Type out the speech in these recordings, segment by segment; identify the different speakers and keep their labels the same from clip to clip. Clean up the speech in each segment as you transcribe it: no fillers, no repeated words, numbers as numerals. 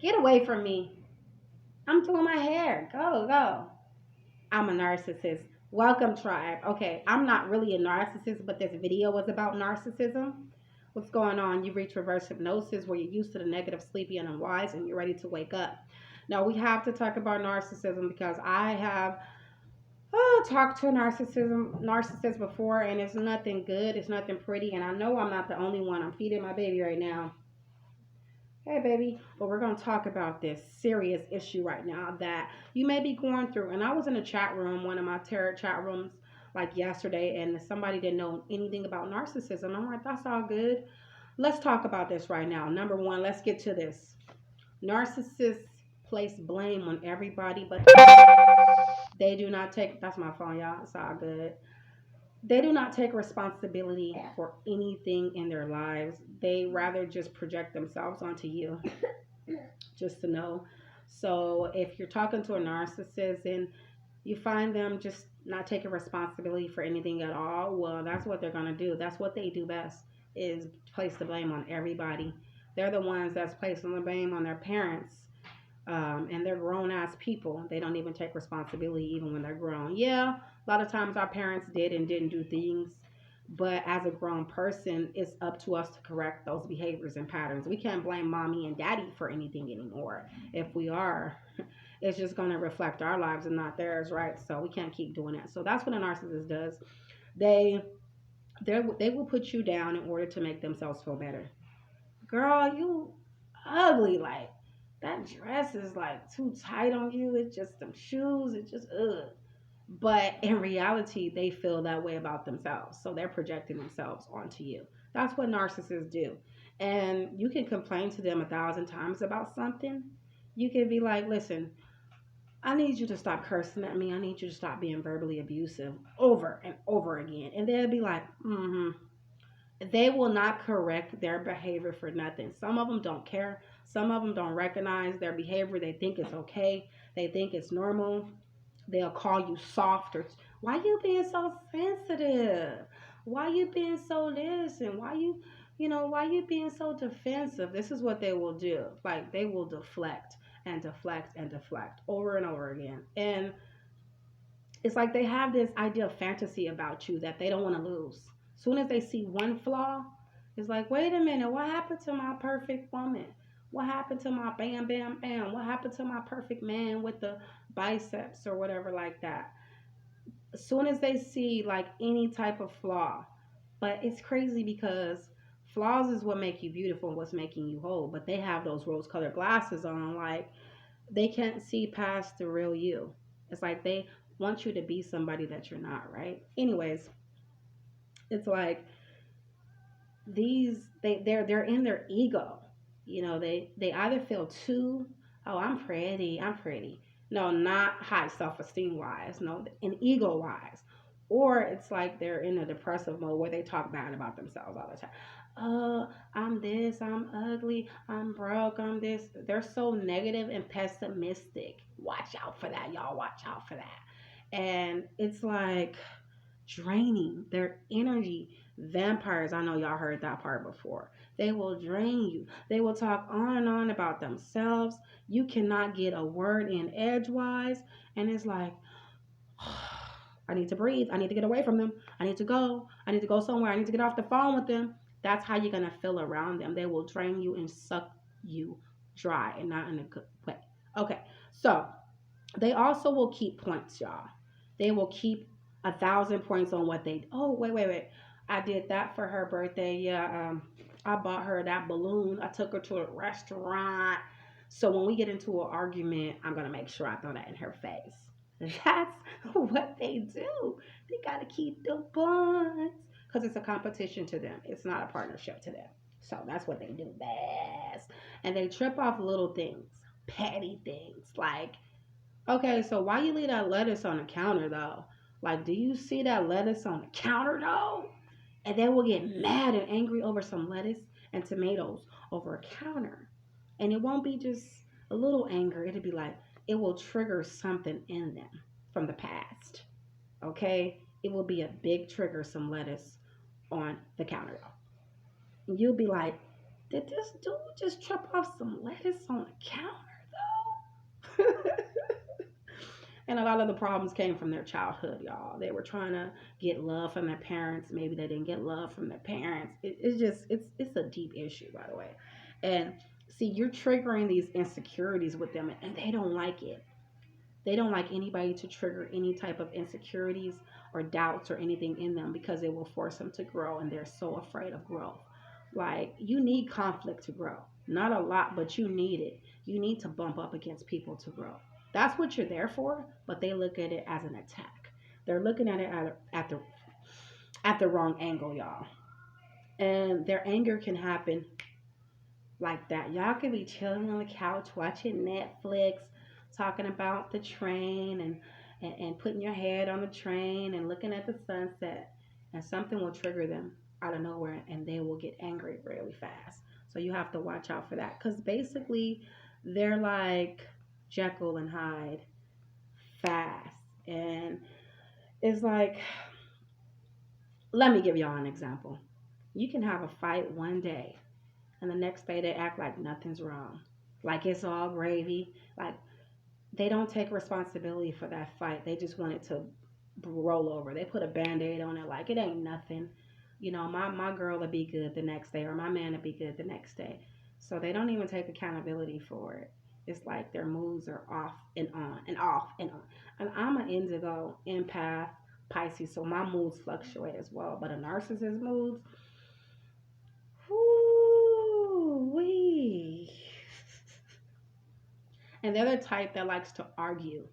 Speaker 1: Get away from me. I'm doing my hair. Go, go. I'm a narcissist. Welcome, tribe. Okay, I'm not really a narcissist, but this video was about narcissism. What's going on? You reach reverse hypnosis where you're used to the negative, sleepy, and unwise, and you're ready to wake up. Now, we have to talk about narcissism because I have talked to a narcissist before, and it's nothing good. It's nothing pretty, and I know I'm not the only one. I'm feeding my baby right now. Hey, baby. But we're going to talk about this serious issue right now that you may be going through. And I was in a chat room, one of my tarot chat rooms, like yesterday, and somebody didn't know anything about narcissism. I'm like, that's all good. Let's talk about this right now. Number one, let's get to this. Narcissists place blame on everybody, but they do not take, that's my phone, y'all. It's all good. They do not take responsibility for anything in their lives. They rather just project themselves onto you, just to know. So if you're talking to a narcissist and you find them just not taking responsibility for anything at all, well, that's what they're going to do. That's what they do best, is place the blame on everybody. They're the ones that's placing the blame on their parents. And they're grown ass people. They don't even take responsibility even when they're grown. Yeah, a lot of times our parents did and didn't do things, but as a grown person, it's up to us to correct those behaviors and patterns. We can't blame mommy and daddy for anything anymore. If we are, it's just going to reflect our lives and not theirs, right? So we can't keep doing that. So that's what a narcissist does. They they will put you down in order to make themselves feel better. Girl, you ugly. Like, that dress is like too tight on you. It's just them shoes. It's just ugh. But in reality, they feel that way about themselves. So they're projecting themselves onto you. That's what narcissists do. And you can complain to them 1,000 times about something. You can be like, listen, I need you to stop cursing at me. I need you to stop being verbally abusive over and over again. And they'll be like, mm hmm. They will not correct their behavior for nothing. Some of them don't care. Some of them don't recognize their behavior. They think it's okay. They think it's normal. They'll call you soft or why you being so sensitive? Why you being so this and why you being so defensive? This is what they will do. Like, they will deflect and deflect and deflect over and over again. And it's like they have this idea of fantasy about you that they don't want to lose. As soon as they see one flaw, it's like, wait a minute, what happened to my perfect woman? What happened to my bam, bam, bam? What happened to my perfect man with the biceps or whatever like that? As soon as they see like any type of flaw, but it's crazy because flaws is what make you beautiful and what's making you whole. But they have those rose-colored glasses on, like they can't see past the real you. It's like they want you to be somebody that you're not, right? Anyways, it's like they're in their ego. They either feel too, oh, I'm pretty. No, not high self-esteem wise, no, in ego wise. Or it's like they're in a depressive mode where they talk bad about themselves all the time. I'm this, I'm ugly, I'm broke, I'm this. They're so negative and pessimistic. Watch out for that, y'all. Watch out for that. And it's like draining their energy. Vampires, I know y'all heard that part before. They will drain you. They will talk on and on about themselves. You cannot get a word in edgewise. And it's like, I need to breathe. I need to get away from them. I need to go. I need to go somewhere. I need to get off the phone with them. That's how you're going to feel around them. They will drain you and suck you dry and not in a good way. Okay, so they also will keep points, y'all. They will keep 1,000 points on what they. Oh, wait. I did that for her birthday. Yeah, I bought her that balloon. I took her to a restaurant. So when we get into an argument, I'm gonna make sure I throw that in her face. That's what they do. They gotta keep the bonds because it's a competition to them. It's not a partnership to them. So that's what they do best. And they trip off little things, petty things like, okay, so why you leave that lettuce on the counter though? Like, do you see that lettuce on the counter though? And they will get mad and angry over some lettuce and tomatoes over a counter. And it won't be just a little anger. It'll be like, it will trigger something in them from the past. Okay? It will be a big trigger, some lettuce on the counter though. And you'll be like, Did this dude just trip off some lettuce on the counter though? And a lot of the problems came from their childhood, y'all. They were trying to get love from their parents. Maybe they didn't get love from their parents. It's just it's a deep issue, by the way. And see, you're triggering these insecurities with them, and they don't like it. They don't like anybody to trigger any type of insecurities or doubts or anything in them because it will force them to grow, and they're so afraid of growth. Like, you need conflict to grow. Not a lot, but you need it. You need to bump up against people to grow. That's what you're there for, but they look at it as an attack. They're looking at it at the wrong angle, y'all. And their anger can happen like that. Y'all could be chilling on the couch watching Netflix, talking about the train and putting your head on the train and looking at the sunset, and something will trigger them out of nowhere and they will get angry really fast. So you have to watch out for that because basically they're like Jekyll and Hyde fast. And it's like, let me give y'all an example. You can have a fight one day and the next day they act like nothing's wrong, like it's all gravy, like they don't take responsibility for that fight. They just want it to roll over. They put a band-aid on it like it ain't nothing. My girl will be good the next day or my man will be good the next day. So they don't even take accountability for it. It's like their moods are off and on and off and on. And I'm an indigo, empath, Pisces, so my moods fluctuate as well. But a narcissist moods, whoo wee. And they're the type that likes to argue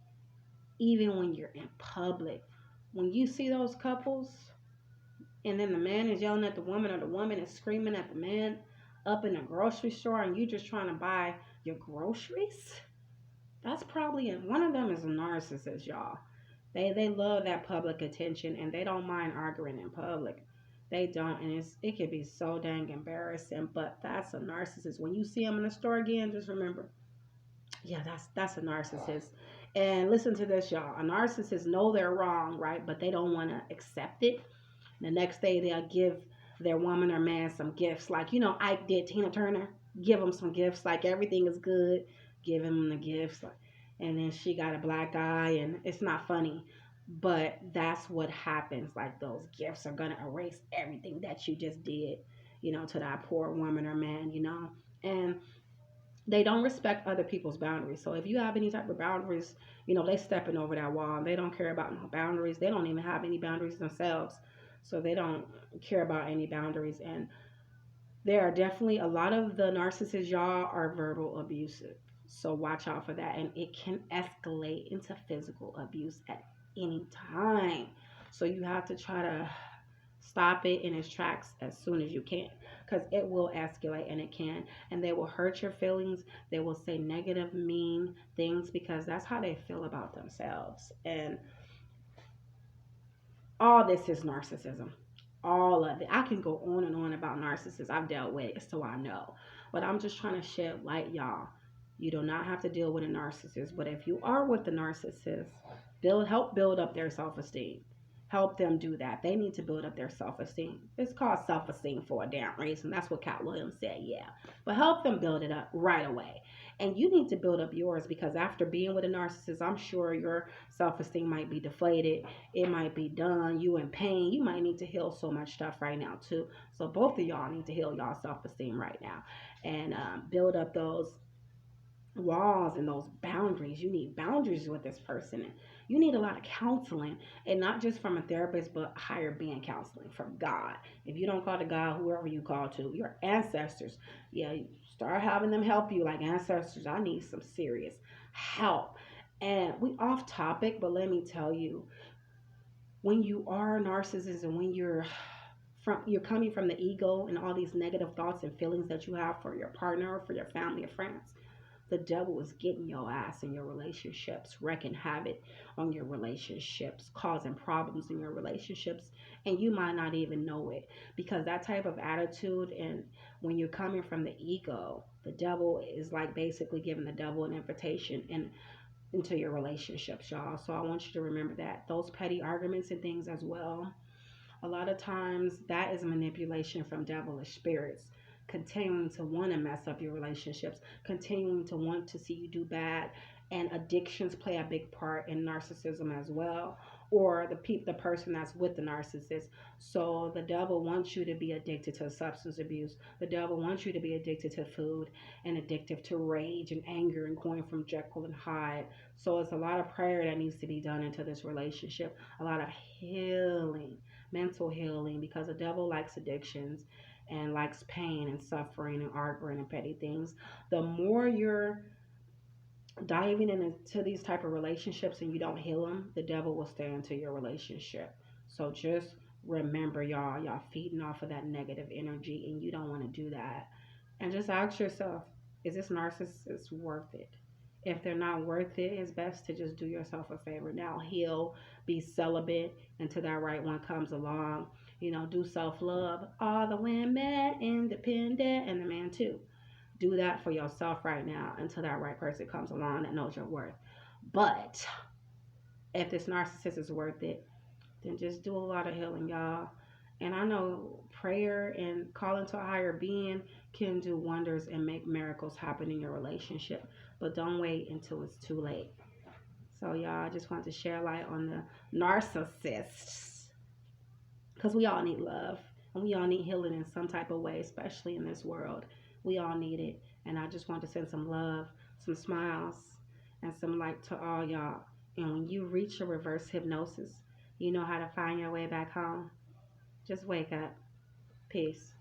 Speaker 1: even when you're in public. When you see those couples and then the man is yelling at the woman or the woman is screaming at the man up in a grocery store and you just trying to buy your groceries, that's probably one of them is a narcissist, y'all. They love that public attention and they don't mind arguing in public. They don't, and it can be so dang embarrassing. But that's a narcissist. When you see them in the store again, just remember, yeah, that's a narcissist. And listen to this, y'all. A narcissist know they're wrong, right? But they don't want to accept it. The next day they'll give their woman or man some gifts, like Ike did Tina Turner. Give them some gifts, like everything is good. Give him the gifts, like, and then she got a black eye, and it's not funny. But that's what happens. Like those gifts are gonna erase everything that you just did, to that poor woman or man. And they don't respect other people's boundaries. So if you have any type of boundaries, they stepping over that wall. And they don't care about no boundaries. They don't even have any boundaries themselves. So they don't care about any boundaries. And there are definitely a lot of the narcissists, y'all, are verbal abusive. So watch out for that. And it can escalate into physical abuse at any time. So you have to try to stop it in its tracks as soon as you can, because it will escalate, and it can, and they will hurt your feelings. They will say negative, mean things because that's how they feel about themselves. And all this is narcissism, all of it. I can go on and on about narcissists I've dealt with, so I know, but I'm just trying to shed light, y'all. You do not have to deal with a narcissist, but if you are with the narcissist, help build up their self-esteem. Help them do that. They need to build up their self-esteem. It's called self-esteem for a damn reason. That's what Cat Williams said, yeah. But help them build it up right away. And you need to build up yours, because after being with a narcissist, I'm sure your self-esteem might be deflated. It might be done. You in pain. You might need to heal so much stuff right now too. So both of y'all need to heal y'all self-esteem right now and build up those walls and those boundaries. You need boundaries with this person. You need a lot of counseling, and not just from a therapist, but higher being counseling from God. If you don't call to God, whoever you call to, your ancestors, yeah, you start having them help you. Like, ancestors, I need some serious help. And we off topic, but let me tell you, when you are a narcissist and when you're coming from the ego and all these negative thoughts and feelings that you have for your partner or for your family or friends, the devil is getting your ass in your relationships, wreaking havoc on your relationships, causing problems in your relationships, and you might not even know it, because that type of attitude, and when you're coming from the ego, the devil is like basically giving the devil an invitation into your relationships, y'all. So I want you to remember that. Those petty arguments and things as well, a lot of times that is manipulation from devilish spirits. continuing to want to mess up your relationships, continuing to want to see you do bad. And addictions play a big part in narcissism as well, or the person that's with the narcissist. So the devil wants you to be addicted to substance abuse. The devil wants you to be addicted to food and addicted to rage and anger and going from Jekyll and Hyde. So it's a lot of prayer that needs to be done into this relationship, a lot of healing, mental healing, because the devil likes addictions and likes pain and suffering and arguing and petty things. The more you're diving into these type of relationships and you don't heal them, the devil will stay into your relationship. So just remember, y'all feeding off of that negative energy, and you don't want to do that. And just ask yourself, is this narcissist worth it? If they're not worth it, it's best to just do yourself a favor. Now heal, be celibate until that right one comes along. Do self love. All the women independent, and the man too. Do that for yourself right now until that right person comes along that knows your worth. But if this narcissist is worth it, then just do a lot of healing, y'all. And I know prayer and calling to a higher being can do wonders and make miracles happen in your relationship. But don't wait until it's too late. So, y'all, I just want to share light on the narcissists, because we all need love and we all need healing in some type of way, especially in this world. We all need it. And I just want to send some love, some smiles, and some light to all y'all. And when you reach your reverse hypnosis, you know how to find your way back home. Just wake up. Peace.